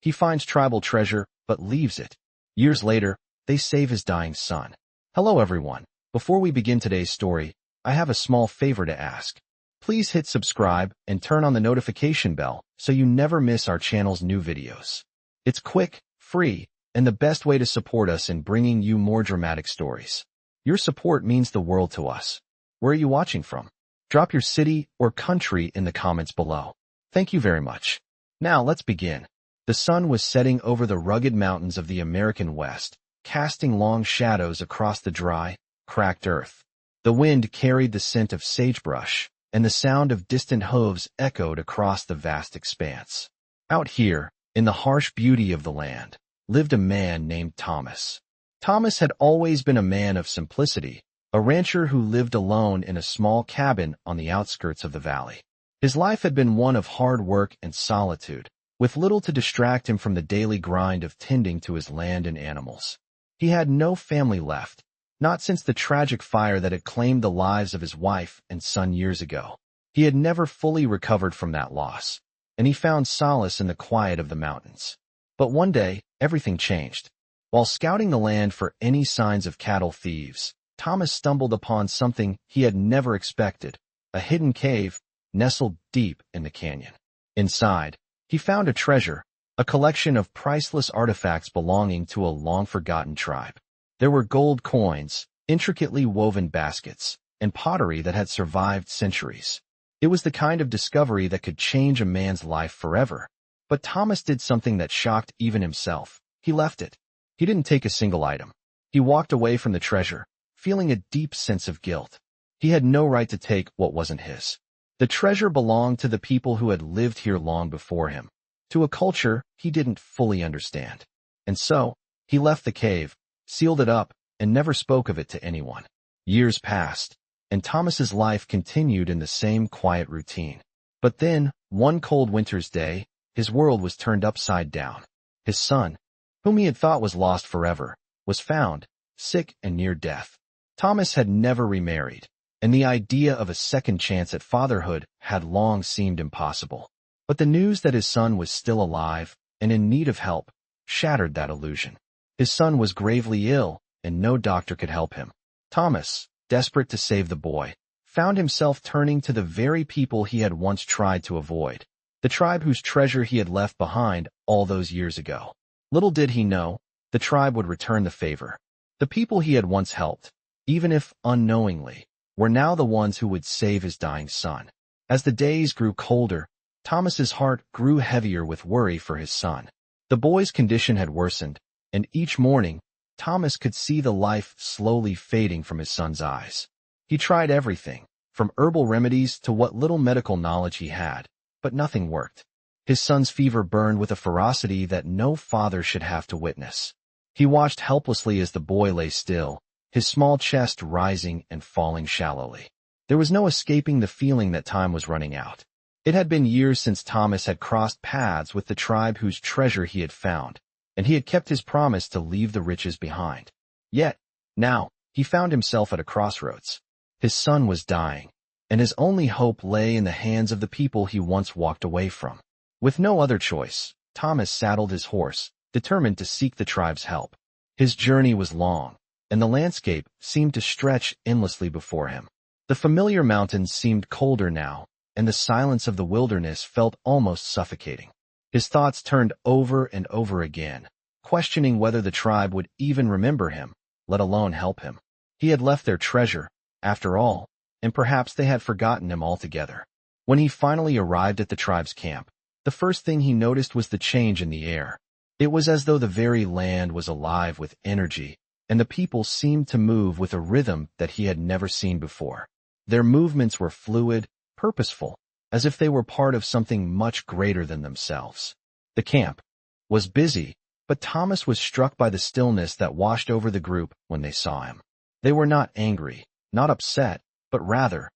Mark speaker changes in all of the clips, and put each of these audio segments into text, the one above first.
Speaker 1: He finds tribal treasure, but leaves it. Years later, they save his dying son. Hello everyone. Before we begin today's story, I have a small favor to ask. Please hit subscribe and turn on the notification bell so you never miss our channel's new videos. It's quick, free, and the best way to support us in bringing you more dramatic stories. Your support means the world to us. Where are you watching from? Drop your city or country in the comments below. Thank you very much. Now let's begin. The sun was setting over the rugged mountains of the American West, casting long shadows across the dry, cracked earth. The wind carried the scent of sagebrush, and the sound of distant hooves echoed across the vast expanse. Out here, in the harsh beauty of the land, lived a man named Thomas. Thomas had always been a man of simplicity, a rancher who lived alone in a small cabin on the outskirts of the valley. His life had been one of hard work and solitude, with little to distract him from the daily grind of tending to his land and animals. He had no family left, not since the tragic fire that had claimed the lives of his wife and son years ago. He had never fully recovered from that loss, and he found solace in the quiet of the mountains. But one day, everything changed. While scouting the land for any signs of cattle thieves, Thomas stumbled upon something he had never expected, a hidden cave nestled deep in the canyon. Inside, he found a treasure, a collection of priceless artifacts belonging to a long-forgotten tribe. There were gold coins, intricately woven baskets, and pottery that had survived centuries. It was the kind of discovery that could change a man's life forever. But Thomas did something that shocked even himself. He left it. He didn't take a single item. He walked away from the treasure, feeling a deep sense of guilt. He had no right to take what wasn't his. The treasure belonged to the people who had lived here long before him, to a culture he didn't fully understand. And so, he left the cave, sealed it up, and never spoke of it to anyone. Years passed, and Thomas's life continued in the same quiet routine. But then, one cold winter's day, his world was turned upside down. His son, whom he had thought was lost forever, was found, sick and near death. Thomas had never remarried, and the idea of a second chance at fatherhood had long seemed impossible. But the news that his son was still alive and in need of help shattered that illusion. His son was gravely ill, and no doctor could help him. Thomas, desperate to save the boy, found himself turning to the very people he had once tried to avoid, the tribe whose treasure he had left behind all those years ago. Little did he know, the tribe would return the favor. The people he had once helped, even if unknowingly, were now the ones who would save his dying son. As the days grew colder, Thomas's heart grew heavier with worry for his son. The boy's condition had worsened, and each morning, Thomas could see the life slowly fading from his son's eyes. He tried everything, from herbal remedies to what little medical knowledge he had, but nothing worked. His son's fever burned with a ferocity that no father should have to witness. He watched helplessly as the boy lay still, his small chest rising and falling shallowly. There was no escaping the feeling that time was running out. It had been years since Thomas had crossed paths with the tribe whose treasure he had found, and he had kept his promise to leave the riches behind. Yet, now, he found himself at a crossroads. His son was dying, and his only hope lay in the hands of the people he once walked away from. With no other choice, Thomas saddled his horse, determined to seek the tribe's help. His journey was long, and the landscape seemed to stretch endlessly before him. The familiar mountains seemed colder now, and the silence of the wilderness felt almost suffocating. His thoughts turned over and over again, questioning whether the tribe would even remember him, let alone help him. He had left their treasure, after all, and perhaps they had forgotten him altogether. When he finally arrived at the tribe's camp, the first thing he noticed was the change in the air. It was as though the very land was alive with energy, and the people seemed to move with a rhythm that he had never seen before. Their movements were fluid, purposeful, as if they were part of something much greater than themselves. The camp was busy, but Thomas was struck by the stillness that washed over the group when they saw him. They were not angry, not upset, but rather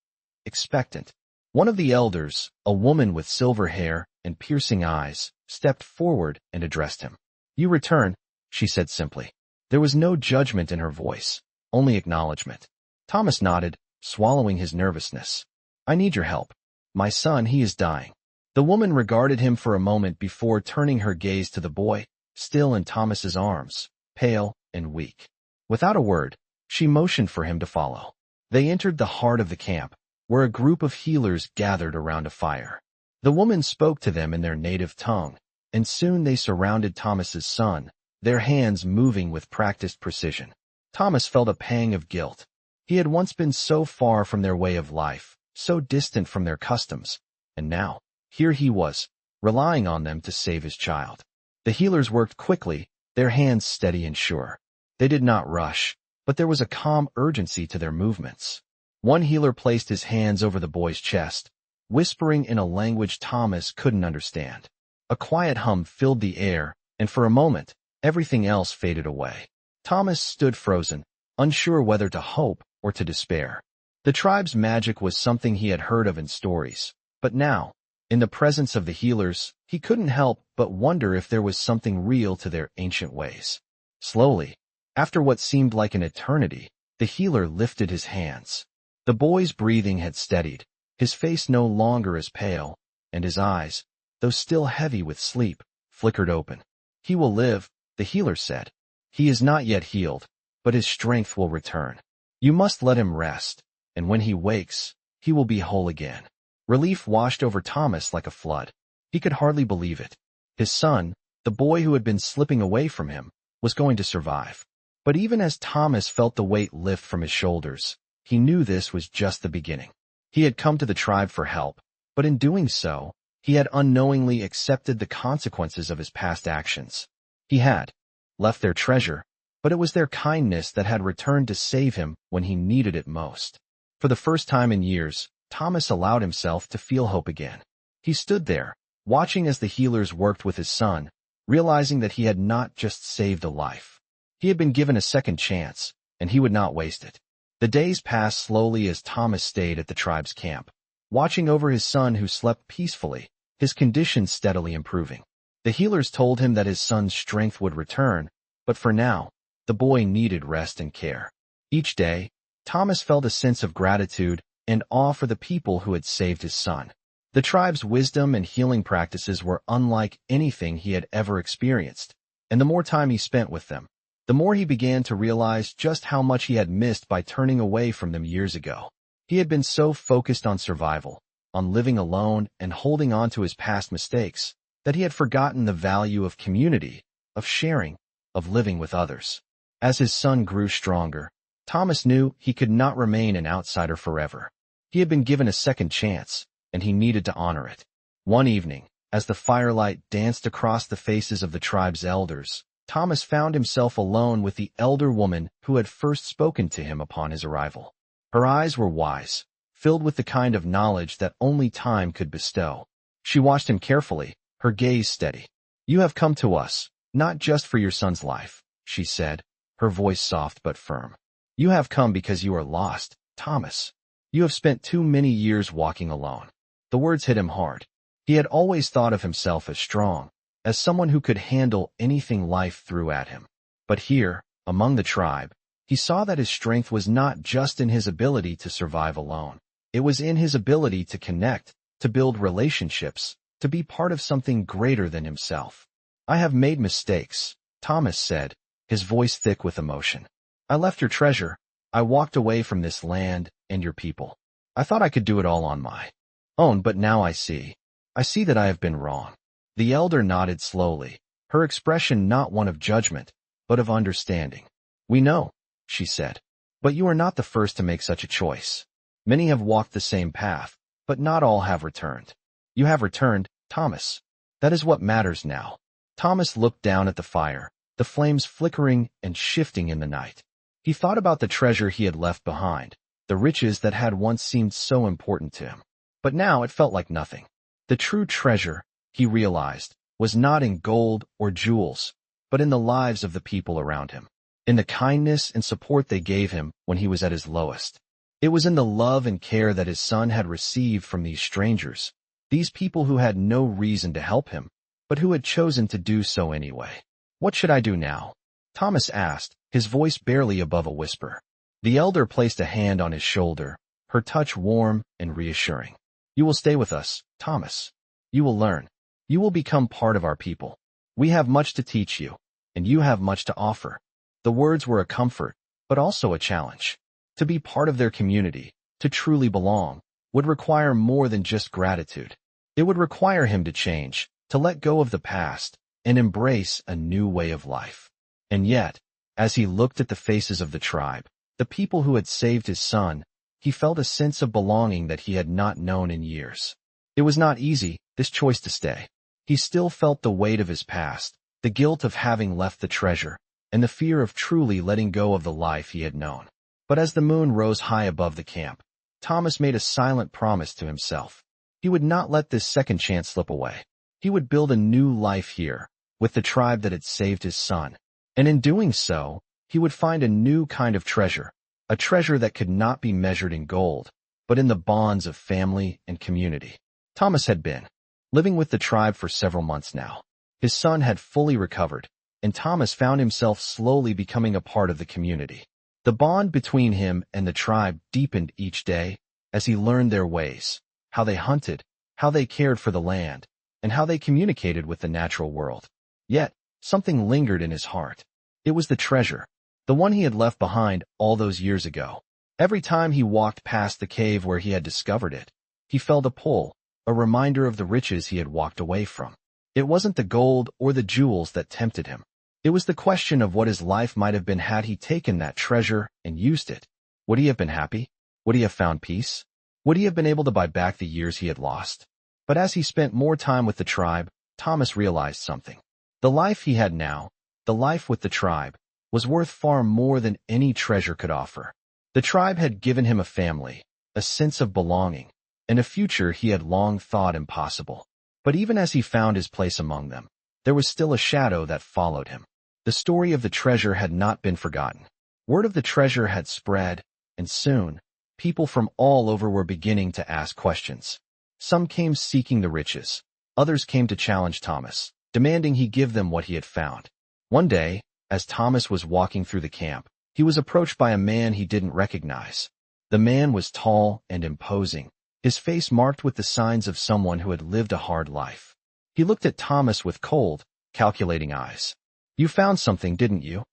Speaker 1: expectant. One of the elders, a woman with silver hair and piercing eyes, stepped forward and addressed him. "You return," she said simply. There was no judgment in her voice, only acknowledgement. Thomas nodded, swallowing his nervousness. "I need your help. My son, he is dying." The woman regarded him for a moment before turning her gaze to the boy, still in Thomas's arms, pale and weak. Without a word, she motioned for him to follow. They entered the heart of the camp, where a group of healers gathered around a fire. The woman spoke to them in their native tongue, and soon they surrounded Thomas's son, their hands moving with practiced precision. Thomas felt a pang of guilt. He had once been so far from their way of life, so distant from their customs, and now, here he was, relying on them to save his child. The healers worked quickly, their hands steady and sure. They did not rush, but there was a calm urgency to their movements. One healer placed his hands over the boy's chest, whispering in a language Thomas couldn't understand. A quiet hum filled the air, and for a moment, everything else faded away. Thomas stood frozen, unsure whether to hope or to despair. The tribe's magic was something he had heard of in stories, but now, in the presence of the healers, he couldn't help but wonder if there was something real to their ancient ways. Slowly, after what seemed like an eternity, the healer lifted his hands. The boy's breathing had steadied, his face no longer as pale, and his eyes, though still heavy with sleep, flickered open. "He will live," the healer said. "He is not yet healed, but his strength will return. You must let him rest, and when he wakes, he will be whole again." Relief washed over Thomas like a flood. He could hardly believe it. His son, the boy who had been slipping away from him, was going to survive. But even as Thomas felt the weight lift from his shoulders, he knew this was just the beginning. He had come to the tribe for help, but in doing so, he had unknowingly accepted the consequences of his past actions. He had left their treasure, but it was their kindness that had returned to save him when he needed it most. For the first time in years, Thomas allowed himself to feel hope again. He stood there, watching as the healers worked with his son, realizing that he had not just saved a life. He had been given a second chance, and he would not waste it. The days passed slowly as Thomas stayed at the tribe's camp, watching over his son who slept peacefully, his condition steadily improving. The healers told him that his son's strength would return, but for now, the boy needed rest and care. Each day, Thomas felt a sense of gratitude and awe for the people who had saved his son. The tribe's wisdom and healing practices were unlike anything he had ever experienced, and the more time he spent with them, the more he began to realize just how much he had missed by turning away from them years ago. He had been so focused on survival, on living alone and holding on to his past mistakes, that he had forgotten the value of community, of sharing, of living with others. As his son grew stronger, Thomas knew he could not remain an outsider forever. He had been given a second chance, and he needed to honor it. One evening, as the firelight danced across the faces of the tribe's elders, Thomas found himself alone with the elder woman who had first spoken to him upon his arrival. Her eyes were wise, filled with the kind of knowledge that only time could bestow. She watched him carefully, her gaze steady. "You have come to us, not just for your son's life," she said, her voice soft but firm. "You have come because you are lost, Thomas. You have spent too many years walking alone." The words hit him hard. He had always thought of himself as strong, as someone who could handle anything life threw at him. But here, among the tribe, he saw that his strength was not just in his ability to survive alone. It was in his ability to connect, to build relationships, to be part of something greater than himself. "I have made mistakes," Thomas said, his voice thick with emotion. "I left your treasure. I walked away from this land and your people. I thought I could do it all on my own, but now I see that I have been wrong." The elder nodded slowly, her expression not one of judgment, but of understanding. "We know," she said, "but you are not the first to make such a choice. Many have walked the same path, but not all have returned. You have returned, Thomas. That is what matters now." Thomas looked down at the fire, the flames flickering and shifting in the night. He thought about the treasure he had left behind, the riches that had once seemed so important to him. But now it felt like nothing. The true treasure, he realized, was not in gold or jewels, but in the lives of the people around him, in the kindness and support they gave him when he was at his lowest. It was in the love and care that his son had received from these strangers, these people who had no reason to help him, but who had chosen to do so anyway. "What should I do now?" Thomas asked, his voice barely above a whisper. The elder placed a hand on his shoulder, her touch warm and reassuring. "You will stay with us, Thomas. You will learn. You will become part of our people. We have much to teach you, and you have much to offer." The words were a comfort, but also a challenge. To be part of their community, to truly belong, would require more than just gratitude. It would require him to change, to let go of the past, and embrace a new way of life. And yet, as he looked at the faces of the tribe, the people who had saved his son, he felt a sense of belonging that he had not known in years. It was not easy, this choice to stay. He still felt the weight of his past, the guilt of having left the treasure, and the fear of truly letting go of the life he had known. But as the moon rose high above the camp, Thomas made a silent promise to himself. He would not let this second chance slip away. He would build a new life here, with the tribe that had saved his son. And in doing so, he would find a new kind of treasure, a treasure that could not be measured in gold, but in the bonds of family and community. Thomas had been living with the tribe for several months now. His son had fully recovered, and Thomas found himself slowly becoming a part of the community. The bond between him and the tribe deepened each day as he learned their ways, how they hunted, how they cared for the land, and how they communicated with the natural world. Yet, something lingered in his heart. It was the treasure, the one he had left behind all those years ago. Every time he walked past the cave where he had discovered it, he felt a pull, a reminder of the riches he had walked away from. It wasn't the gold or the jewels that tempted him. It was the question of what his life might have been had he taken that treasure and used it. Would he have been happy? Would he have found peace? Would he have been able to buy back the years he had lost? But as he spent more time with the tribe, Thomas realized something. The life he had now, the life with the tribe, was worth far more than any treasure could offer. The tribe had given him a family, a sense of belonging, and a future he had long thought impossible. But even as he found his place among them, there was still a shadow that followed him. The story of the treasure had not been forgotten. Word of the treasure had spread, and soon, people from all over were beginning to ask questions. Some came seeking the riches. Others came to challenge Thomas, demanding he give them what he had found. One day, as Thomas was walking through the camp, he was approached by a man he didn't recognize. The man was tall and imposing, his face marked with the signs of someone who had lived a hard life. He looked at Thomas with cold, calculating eyes. "You found something, didn't you?"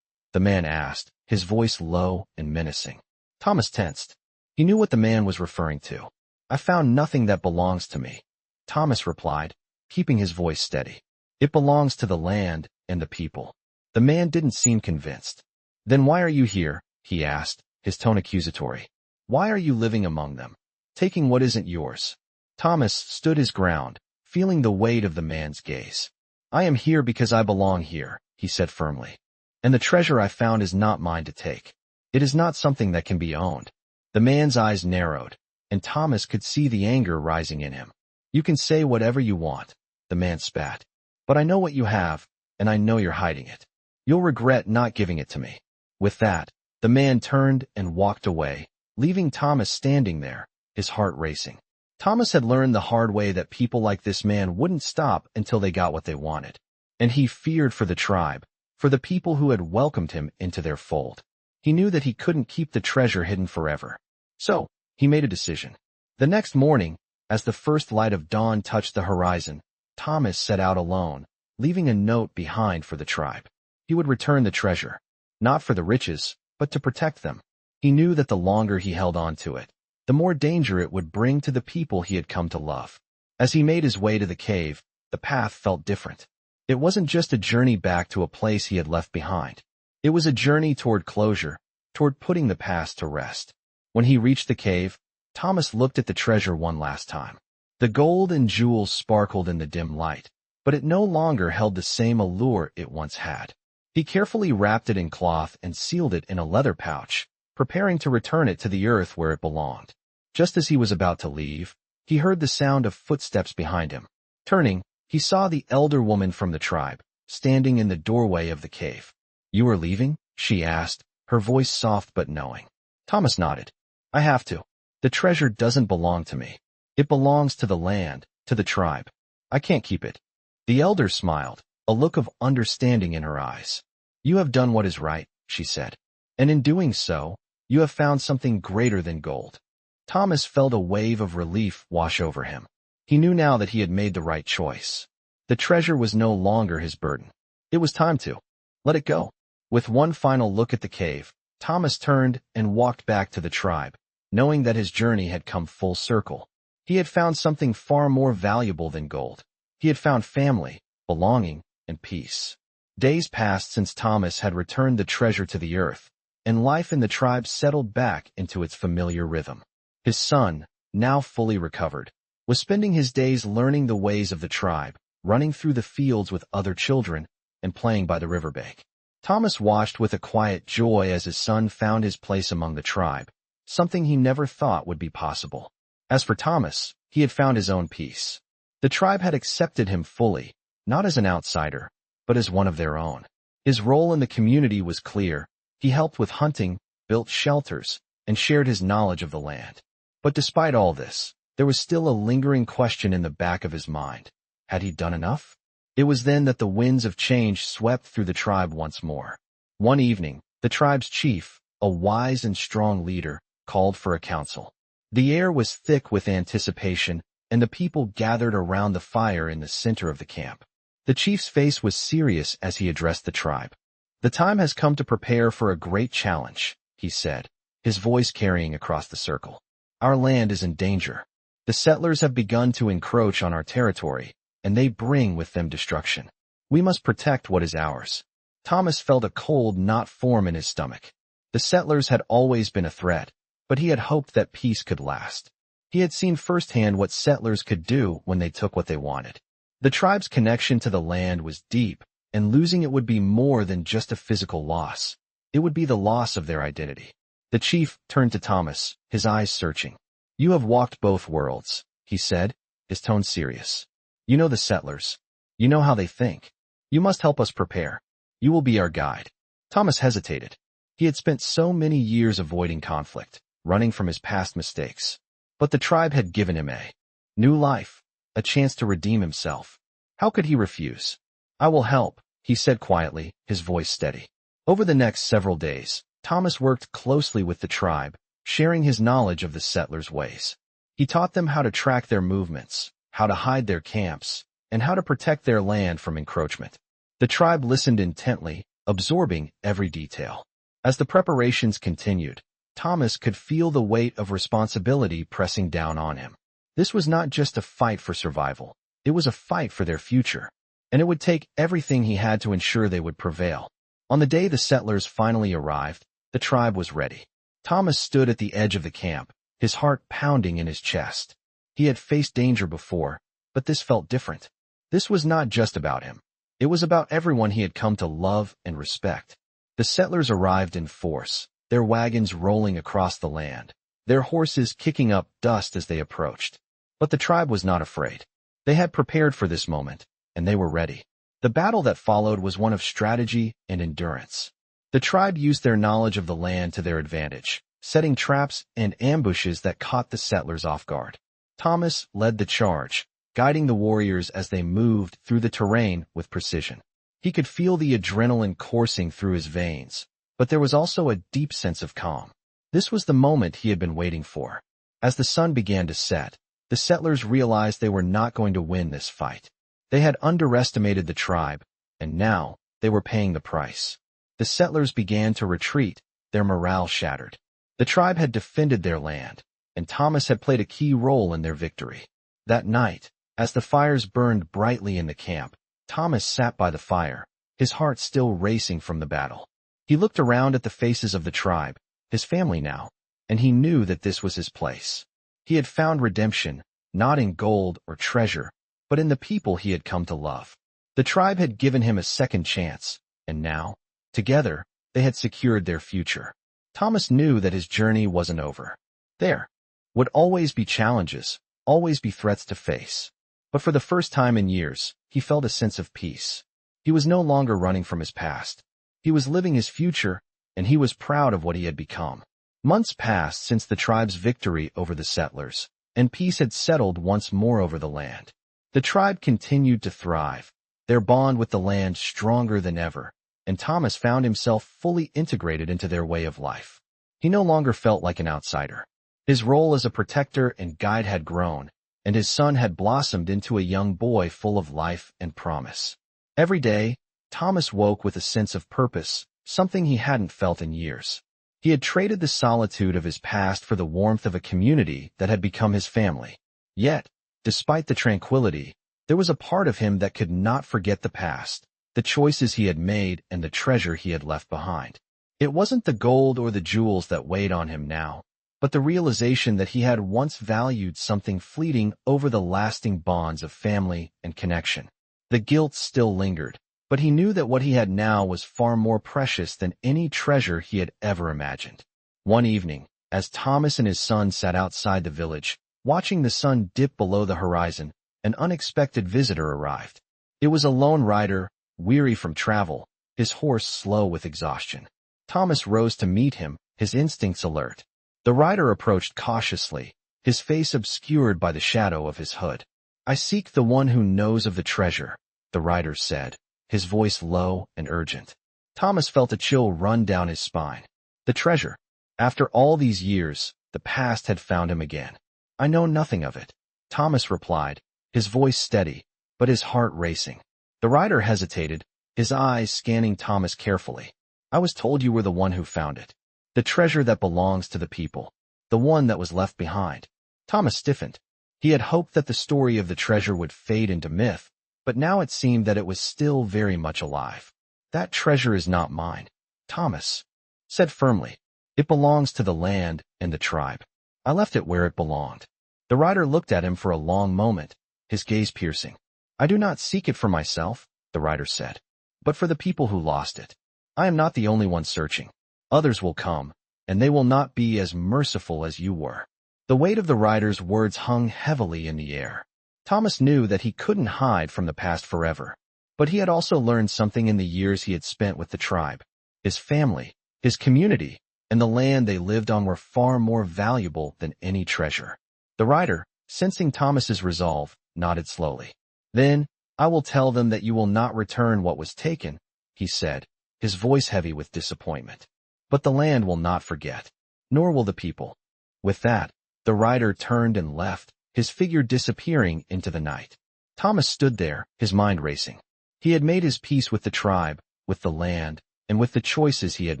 Speaker 1: the man asked, his voice low and menacing. Thomas tensed. He knew what the man was referring to. "I found nothing that belongs to me," Thomas replied, keeping his voice steady. "It belongs to the land and the people." The man didn't seem convinced. "Then why are you here?" he asked, his tone accusatory. "Why are you living among them, taking what isn't yours?" Thomas stood his ground, feeling the weight of the man's gaze. "I am here because I belong here," he said firmly. "And the treasure I found is not mine to take. It is not something that can be owned." The man's eyes narrowed, and Thomas could see the anger rising in him. "You can say whatever you want," the man spat. "But I know what you have, and I know you're hiding it. You'll regret not giving it to me." With that, the man turned and walked away, leaving Thomas standing there, his heart racing. Thomas had learned the hard way that people like this man wouldn't stop until they got what they wanted. And he feared for the tribe, for the people who had welcomed him into their fold. He knew that he couldn't keep the treasure hidden forever. So, he made a decision. The next morning, as the first light of dawn touched the horizon, Thomas set out alone, leaving a note behind for the tribe. He would return the treasure, not for the riches, but to protect them. He knew that the longer he held on to it, the more danger it would bring to the people he had come to love. As he made his way to the cave, the path felt different. It wasn't just a journey back to a place he had left behind. It was a journey toward closure, toward putting the past to rest. When he reached the cave, Thomas looked at the treasure one last time. The gold and jewels sparkled in the dim light, but it no longer held the same allure it once had. He carefully wrapped it in cloth and sealed it in a leather pouch, preparing to return it to the earth where it belonged. Just as he was about to leave, he heard the sound of footsteps behind him. Turning, he saw the elder woman from the tribe, standing in the doorway of the cave. "You are leaving?" she asked, her voice soft but knowing. Thomas nodded. "I have to. The treasure doesn't belong to me. It belongs to the land, to the tribe. I can't keep it." The elder smiled, a look of understanding in her eyes. "You have done what is right," she said. "And in doing so, you have found something greater than gold." Thomas felt a wave of relief wash over him. He knew now that he had made the right choice. The treasure was no longer his burden. It was time to let it go. With one final look at the cave, Thomas turned and walked back to the tribe, knowing that his journey had come full circle. He had found something far more valuable than gold. He had found family, belonging, and peace. Days passed since Thomas had returned the treasure to the earth, and life in the tribe settled back into its familiar rhythm. His son, now fully recovered, was spending his days learning the ways of the tribe, running through the fields with other children, and playing by the riverbank. Thomas watched with a quiet joy as his son found his place among the tribe, something he never thought would be possible. As for Thomas, he had found his own peace. The tribe had accepted him fully, not as an outsider, but as one of their own. His role in the community was clear. He helped with hunting, built shelters, and shared his knowledge of the land. But despite all this, there was still a lingering question in the back of his mind. Had he done enough? It was then that the winds of change swept through the tribe once more. One evening, the tribe's chief, a wise and strong leader, called for a council. The air was thick with anticipation, and the people gathered around the fire in the center of the camp. The chief's face was serious as he addressed the tribe. "The time has come to prepare for a great challenge," he said, his voice carrying across the circle. "Our land is in danger. The settlers have begun to encroach on our territory, and they bring with them destruction. We must protect what is ours." Thomas felt a cold knot form in his stomach. The settlers had always been a threat, but he had hoped that peace could last. He had seen firsthand what settlers could do when they took what they wanted. The tribe's connection to the land was deep, and losing it would be more than just a physical loss. It would be the loss of their identity. The chief turned to Thomas, his eyes searching. "You have walked both worlds," he said, his tone serious. "You know the settlers. You know how they think. You must help us prepare. You will be our guide." Thomas hesitated. He had spent so many years avoiding conflict, running from his past mistakes. But the tribe had given him a new life, a chance to redeem himself. How could he refuse? "I will help," he said quietly, his voice steady. Over the next several days, Thomas worked closely with the tribe, sharing his knowledge of the settlers' ways. He taught them how to track their movements, how to hide their camps, and how to protect their land from encroachment. The tribe listened intently, absorbing every detail. As the preparations continued, Thomas could feel the weight of responsibility pressing down on him. This was not just a fight for survival. It was a fight for their future, and it would take everything he had to ensure they would prevail. On the day the settlers finally arrived, the tribe was ready. Thomas stood at the edge of the camp, his heart pounding in his chest. He had faced danger before, but this felt different. This was not just about him. It was about everyone he had come to love and respect. The settlers arrived in force, their wagons rolling across the land, their horses kicking up dust as they approached. But the tribe was not afraid. They had prepared for this moment, and they were ready. The battle that followed was one of strategy and endurance. The tribe used their knowledge of the land to their advantage, setting traps and ambushes that caught the settlers off guard. Thomas led the charge, guiding the warriors as they moved through the terrain with precision. He could feel the adrenaline coursing through his veins, but there was also a deep sense of calm. This was the moment he had been waiting for. As the sun began to set, the settlers realized they were not going to win this fight. They had underestimated the tribe, and now they were paying the price. The settlers began to retreat, their morale shattered. The tribe had defended their land, and Thomas had played a key role in their victory. That night, as the fires burned brightly in the camp, Thomas sat by the fire, his heart still racing from the battle. He looked around at the faces of the tribe, his family now, and he knew that this was his place. He had found redemption, not in gold or treasure, but in the people he had come to love. The tribe had given him a second chance, and now, together, they had secured their future. Thomas knew that his journey wasn't over. There would always be challenges, always be threats to face. But for the first time in years, he felt a sense of peace. He was no longer running from his past. He was living his future, and he was proud of what he had become. Months passed since the tribe's victory over the settlers, and peace had settled once more over the land. The tribe continued to thrive, their bond with the land stronger than ever, and Thomas found himself fully integrated into their way of life. He no longer felt like an outsider. His role as a protector and guide had grown, and his son had blossomed into a young boy full of life and promise. Every day, Thomas woke with a sense of purpose, something he hadn't felt in years. He had traded the solitude of his past for the warmth of a community that had become his family. Yet, despite the tranquility, there was a part of him that could not forget the past, the choices he had made and the treasure he had left behind. It wasn't the gold or the jewels that weighed on him now, but the realization that he had once valued something fleeting over the lasting bonds of family and connection. The guilt still lingered, but he knew that what he had now was far more precious than any treasure he had ever imagined. One evening, as Thomas and his son sat outside the village, watching the sun dip below the horizon, an unexpected visitor arrived. It was a lone rider, weary from travel, his horse slow with exhaustion. Thomas rose to meet him, his instincts alert. The rider approached cautiously, his face obscured by the shadow of his hood. "I seek the one who knows of the treasure," the rider said, his voice low and urgent. Thomas felt a chill run down his spine. The treasure. After all these years, the past had found him again. "I know nothing of it," Thomas replied, his voice steady, but his heart racing. The rider hesitated, his eyes scanning Thomas carefully. "I was told you were the one who found it. The treasure that belongs to the people. The one that was left behind." Thomas stiffened. He had hoped that the story of the treasure would fade into myth, but now it seemed that it was still very much alive. "That treasure is not mine," Thomas said firmly. "It belongs to the land and the tribe. I left it where it belonged." The rider looked at him for a long moment, his gaze piercing. "I do not seek it for myself," the rider said, "but for the people who lost it. I am not the only one searching. Others will come, and they will not be as merciful as you were." The weight of the rider's words hung heavily in the air. Thomas knew that he couldn't hide from the past forever, but he had also learned something in the years he had spent with the tribe. His family, his community, and the land they lived on were far more valuable than any treasure. The rider, sensing Thomas's resolve, nodded slowly. "Then, I will tell them that you will not return what was taken," he said, his voice heavy with disappointment. "But the land will not forget, nor will the people." With that, the rider turned and left, his figure disappearing into the night. Thomas stood there, his mind racing. He had made his peace with the tribe, with the land, and with the choices he had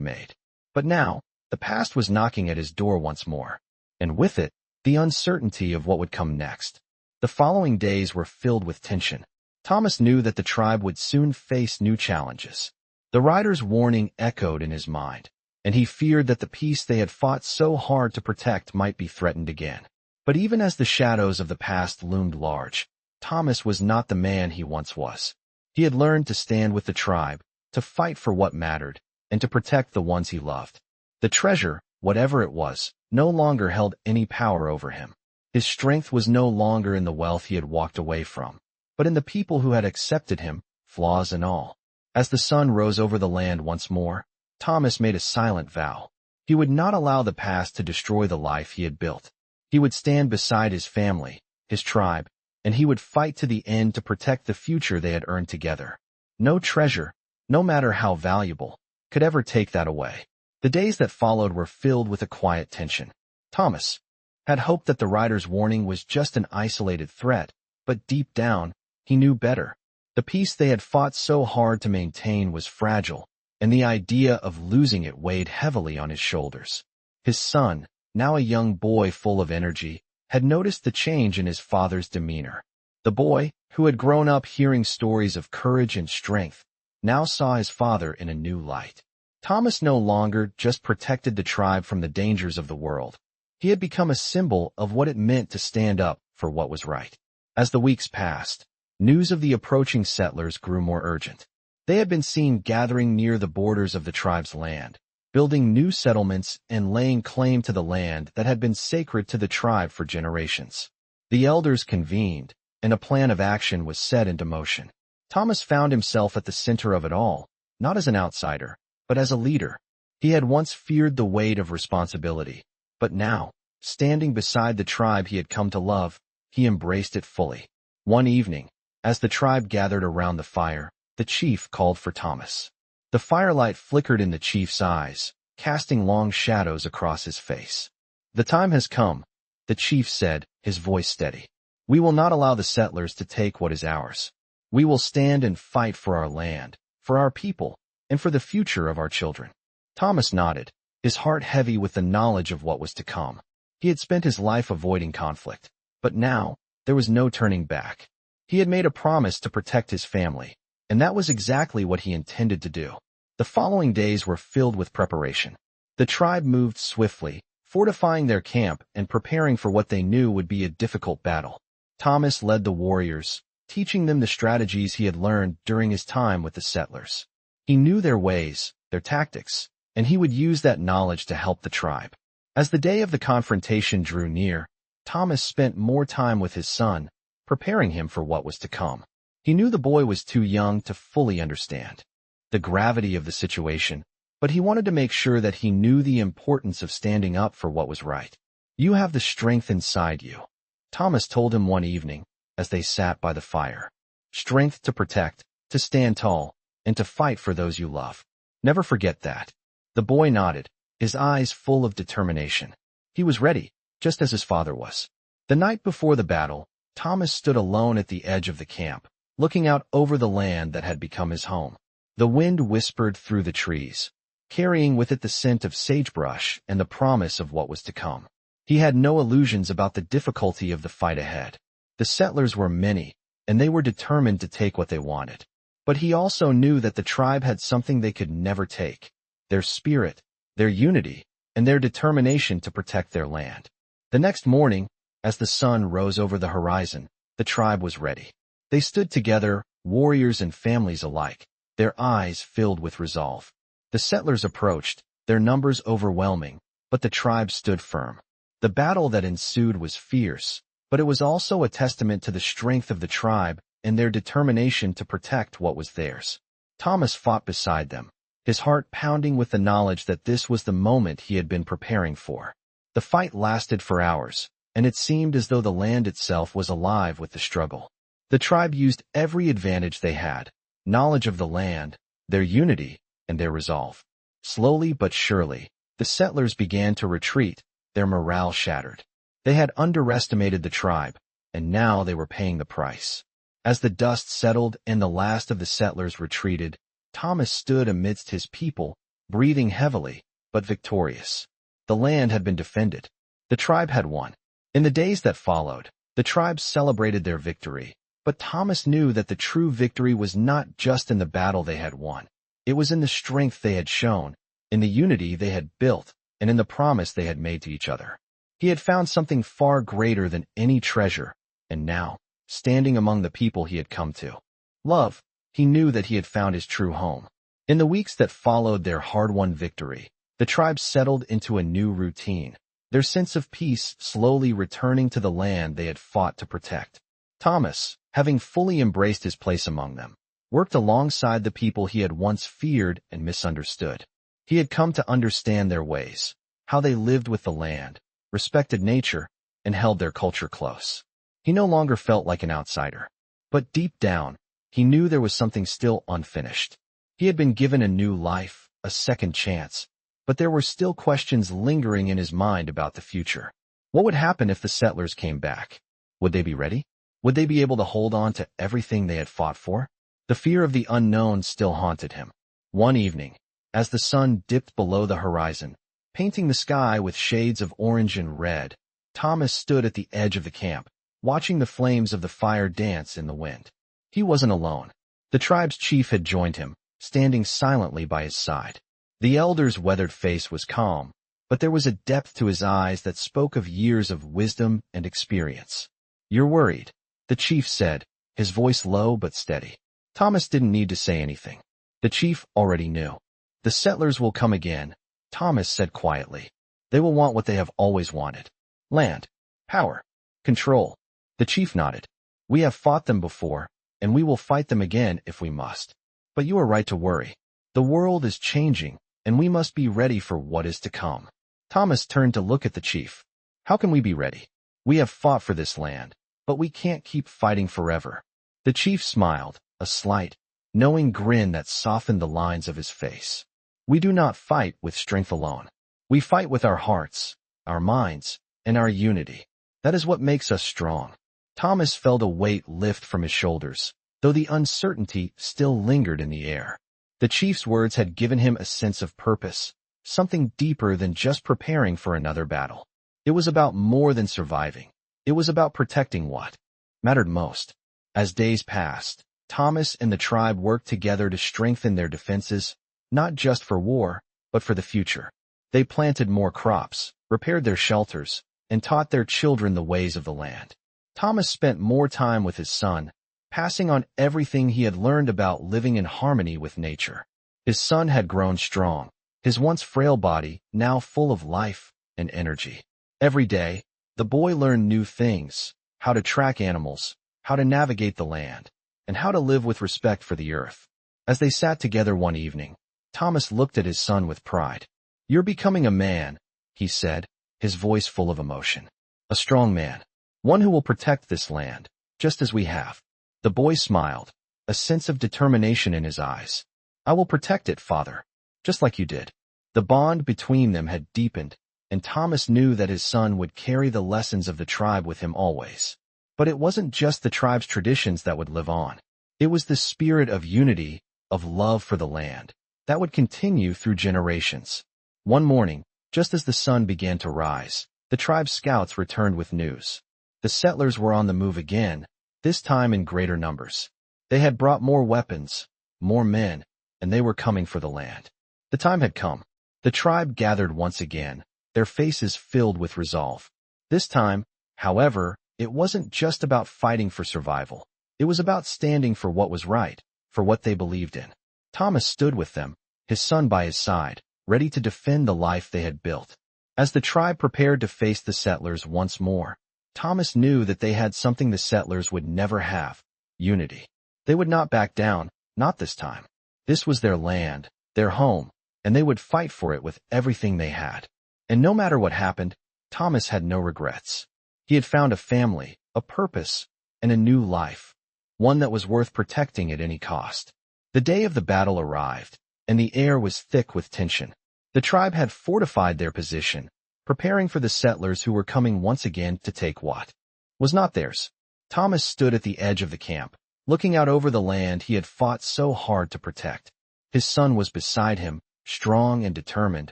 Speaker 1: made. But now, the past was knocking at his door once more, and with it, the uncertainty of what would come next. The following days were filled with tension. Thomas knew that the tribe would soon face new challenges. The rider's warning echoed in his mind, and he feared that the peace they had fought so hard to protect might be threatened again. But even as the shadows of the past loomed large, Thomas was not the man he once was. He had learned to stand with the tribe, to fight for what mattered, and to protect the ones he loved. The treasure, whatever it was, no longer held any power over him. His strength was no longer in the wealth he had walked away from, but in the people who had accepted him, flaws and all. As the sun rose over the land once more, Thomas made a silent vow. He would not allow the past to destroy the life he had built. He would stand beside his family, his tribe, and he would fight to the end to protect the future they had earned together. No treasure, no matter how valuable, could ever take that away. The days that followed were filled with a quiet tension. Thomas had hoped that the rider's warning was just an isolated threat, but deep down, he knew better. The peace they had fought so hard to maintain was fragile, and the idea of losing it weighed heavily on his shoulders. His son, now a young boy full of energy, had noticed the change in his father's demeanor. The boy, who had grown up hearing stories of courage and strength, now saw his father in a new light. Thomas no longer just protected the tribe from the dangers of the world. He had become a symbol of what it meant to stand up for what was right. As the weeks passed, news of the approaching settlers grew more urgent. They had been seen gathering near the borders of the tribe's land, building new settlements and laying claim to the land that had been sacred to the tribe for generations. The elders convened, and a plan of action was set into motion. Thomas found himself at the center of it all, not as an outsider, but as a leader. He had once feared the weight of responsibility, but now, standing beside the tribe he had come to love, he embraced it fully. One evening, as the tribe gathered around the fire, the chief called for Thomas. The firelight flickered in the chief's eyes, casting long shadows across his face. "The time has come," the chief said, his voice steady. We will not allow the settlers to take what is ours. We will stand and fight for our land, for our people, and for the future of our children." Thomas nodded, his heart heavy with the knowledge of what was to come. He had spent his life avoiding conflict, but now there was no turning back. He had made a promise to protect his family, and that was exactly what he intended to do. The following days were filled with preparation. The tribe moved swiftly, fortifying their camp and preparing for what they knew would be a difficult battle. Thomas led the warriors, teaching them the strategies he had learned during his time with the settlers. He knew their ways, their tactics, and he would use that knowledge to help the tribe. As the day of the confrontation drew near, Thomas spent more time with his son, preparing him for what was to come. He knew the boy was too young to fully understand the gravity of the situation, but he wanted to make sure that he knew the importance of standing up for what was right. "You have the strength inside you," Thomas told him one evening as they sat by the fire. "Strength to protect, to stand tall, and to fight for those you love. Never forget that." The boy nodded, his eyes full of determination. He was ready, just as his father was. The night before the battle, Thomas stood alone at the edge of the camp, looking out over the land that had become his home. The wind whispered through the trees, carrying with it the scent of sagebrush and the promise of what was to come. He had no illusions about the difficulty of the fight ahead. The settlers were many, and they were determined to take what they wanted. But he also knew that the tribe had something they could never take: their spirit, their unity, and their determination to protect their land. The next morning, as the sun rose over the horizon, the tribe was ready. They stood together, warriors and families alike, their eyes filled with resolve. The settlers approached, their numbers overwhelming, but the tribe stood firm. The battle that ensued was fierce, but it was also a testament to the strength of the tribe and their determination to protect what was theirs. Thomas fought beside them, his heart pounding with the knowledge that this was the moment he had been preparing for. The fight lasted for hours, and it seemed as though the land itself was alive with the struggle. The tribe used every advantage they had: knowledge of the land, their unity, and their resolve. Slowly but surely, the settlers began to retreat, their morale shattered. They had underestimated the tribe, and now they were paying the price. As the dust settled and the last of the settlers retreated, Thomas stood amidst his people, breathing heavily, but victorious. The land had been defended. The tribe had won. In the days that followed, the tribe celebrated their victory, but Thomas knew that the true victory was not just in the battle they had won. It was in the strength they had shown, in the unity they had built, and in the promise they had made to each other. He had found something far greater than any treasure, and now, standing among the people he had come to love, he knew that he had found his true home. In the weeks that followed their hard-won victory, the tribe settled into a new routine, their sense of peace slowly returning to the land they had fought to protect. Thomas, having fully embraced his place among them, worked alongside the people he had once feared and misunderstood. He had come to understand their ways, how they lived with the land, respected nature, and held their culture close. He no longer felt like an outsider. But deep down, he knew there was something still unfinished. He had been given a new life, a second chance, but there were still questions lingering in his mind about the future. What would happen if the settlers came back? Would they be ready? Would they be able to hold on to everything they had fought for? The fear of the unknown still haunted him. One evening, as the sun dipped below the horizon, painting the sky with shades of orange and red, Thomas stood at the edge of the camp, watching the flames of the fire dance in the wind. He wasn't alone. The tribe's chief had joined him, standing silently by his side. The elder's weathered face was calm, but there was a depth to his eyes that spoke of years of wisdom and experience. "You're worried," the chief said, his voice low but steady. Thomas didn't need to say anything. The chief already knew. "The settlers will come again," Thomas said quietly. "They will want what they have always wanted: land, power, control." The chief nodded. "We have fought them before, and we will fight them again if we must. But you are right to worry. The world is changing, and we must be ready for what is to come." Thomas turned to look at the chief. "How can we be ready? We have fought for this land, but we can't keep fighting forever." The chief smiled, a slight, knowing grin that softened the lines of his face. "We do not fight with strength alone. We fight with our hearts, our minds, and our unity. That is what makes us strong." Thomas felt a weight lift from his shoulders, though the uncertainty still lingered in the air. The chief's words had given him a sense of purpose, something deeper than just preparing for another battle. It was about more than surviving. It was about protecting what mattered most. As days passed, Thomas and the tribe worked together to strengthen their defenses, not just for war, but for the future. They planted more crops, repaired their shelters, and taught their children the ways of the land. Thomas spent more time with his son, passing on everything he had learned about living in harmony with nature. His son had grown strong, his once frail body now full of life and energy. Every day, the boy learned new things: how to track animals, how to navigate the land, and how to live with respect for the earth. As they sat together one evening, Thomas looked at his son with pride. "You're becoming a man," he said, his voice full of emotion. "A strong man. One who will protect this land, just as we have." The boy smiled, a sense of determination in his eyes. "I will protect it, father, just like you did." The bond between them had deepened, and Thomas knew that his son would carry the lessons of the tribe with him always. But it wasn't just the tribe's traditions that would live on. It was the spirit of unity, of love for the land, that would continue through generations. One morning, just as the sun began to rise, the tribe's scouts returned with news. The settlers were on the move again, this time in greater numbers. They had brought more weapons, more men, and they were coming for the land. The time had come. The tribe gathered once again, their faces filled with resolve. This time, however, it wasn't just about fighting for survival. It was about standing for what was right, for what they believed in. Thomas stood with them, his son by his side, ready to defend the life they had built. As the tribe prepared to face the settlers once more, Thomas knew that they had something the settlers would never have: unity. They would not back down, not this time. This was their land, their home, and they would fight for it with everything they had. And no matter what happened, Thomas had no regrets. He had found a family, a purpose, and a new life, one that was worth protecting at any cost. The day of the battle arrived, and the air was thick with tension. The tribe had fortified their position, preparing for the settlers who were coming once again to take what was not theirs. Thomas stood at the edge of the camp, looking out over the land he had fought so hard to protect. His son was beside him, strong and determined,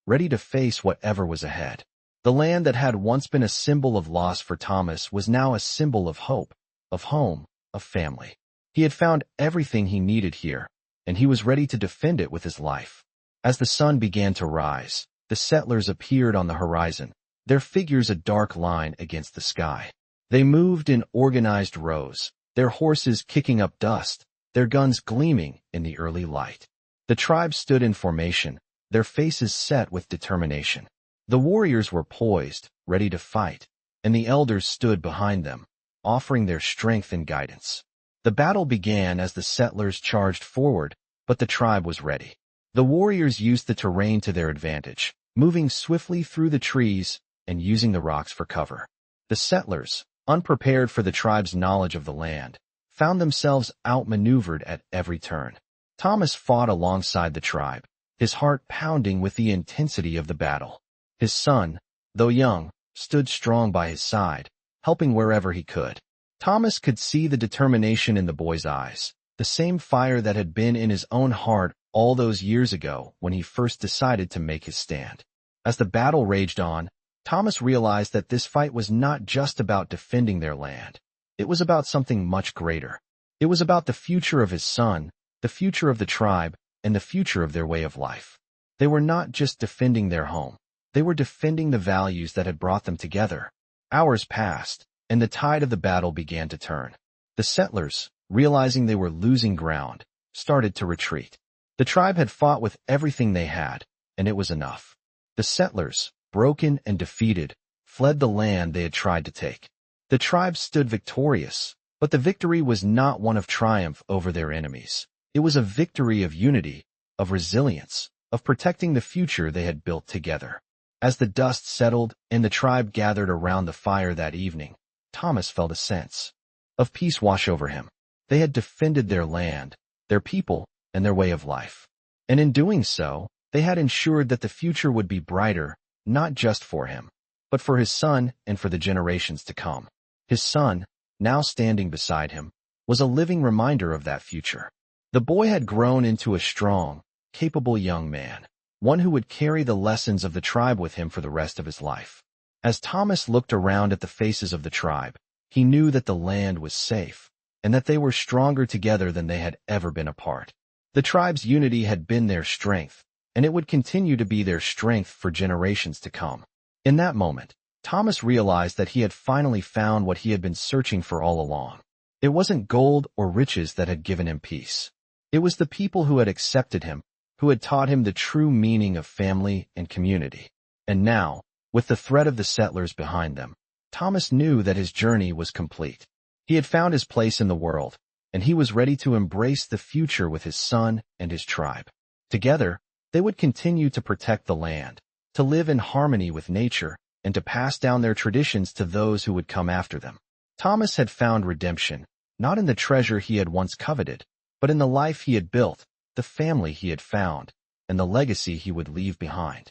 Speaker 1: ready to face whatever was ahead. The land that had once been a symbol of loss for Thomas was now a symbol of hope, of home, of family. He had found everything he needed here, and he was ready to defend it with his life. As the sun began to rise, the settlers appeared on the horizon, their figures a dark line against the sky. They moved in organized rows, their horses kicking up dust, their guns gleaming in the early light. The tribe stood in formation, their faces set with determination. The warriors were poised, ready to fight, and the elders stood behind them, offering their strength and guidance. The battle began as the settlers charged forward, but the tribe was ready. The warriors used the terrain to their advantage, moving swiftly through the trees and using the rocks for cover. The settlers, unprepared for the tribe's knowledge of the land, found themselves outmaneuvered at every turn. Thomas fought alongside the tribe, his heart pounding with the intensity of the battle. His son, though young, stood strong by his side, helping wherever he could. Thomas could see the determination in the boy's eyes, the same fire that had been in his own heart all those years ago when he first decided to make his stand. As the battle raged on, Thomas realized that this fight was not just about defending their land. It was about something much greater. It was about the future of his son, the future of the tribe, and the future of their way of life. They were not just defending their home. They were defending the values that had brought them together. Hours passed, and the tide of the battle began to turn. The settlers, realizing they were losing ground, started to retreat. The tribe had fought with everything they had, and it was enough. The settlers, broken and defeated, fled the land they had tried to take. The tribe stood victorious, but the victory was not one of triumph over their enemies. It was a victory of unity, of resilience, of protecting the future they had built together. As the dust settled and the tribe gathered around the fire that evening, Thomas felt a sense of peace wash over him. They had defended their land, their people, and their way of life. And in doing so, they had ensured that the future would be brighter, not just for him, but for his son and for the generations to come. His son, now standing beside him, was a living reminder of that future. The boy had grown into a strong, capable young man, one who would carry the lessons of the tribe with him for the rest of his life. As Thomas looked around at the faces of the tribe, he knew that the land was safe, and that they were stronger together than they had ever been apart. The tribe's unity had been their strength, and it would continue to be their strength for generations to come. In that moment, Thomas realized that he had finally found what he had been searching for all along. It wasn't gold or riches that had given him peace. It was the people who had accepted him, who had taught him the true meaning of family and community. And now, with the threat of the settlers behind them, Thomas knew that his journey was complete. He had found his place in the world, and he was ready to embrace the future with his son and his tribe. Together, they would continue to protect the land, to live in harmony with nature, and to pass down their traditions to those who would come after them. Thomas had found redemption, not in the treasure he had once coveted, but in the life he had built, the family he had found, and the legacy he would leave behind.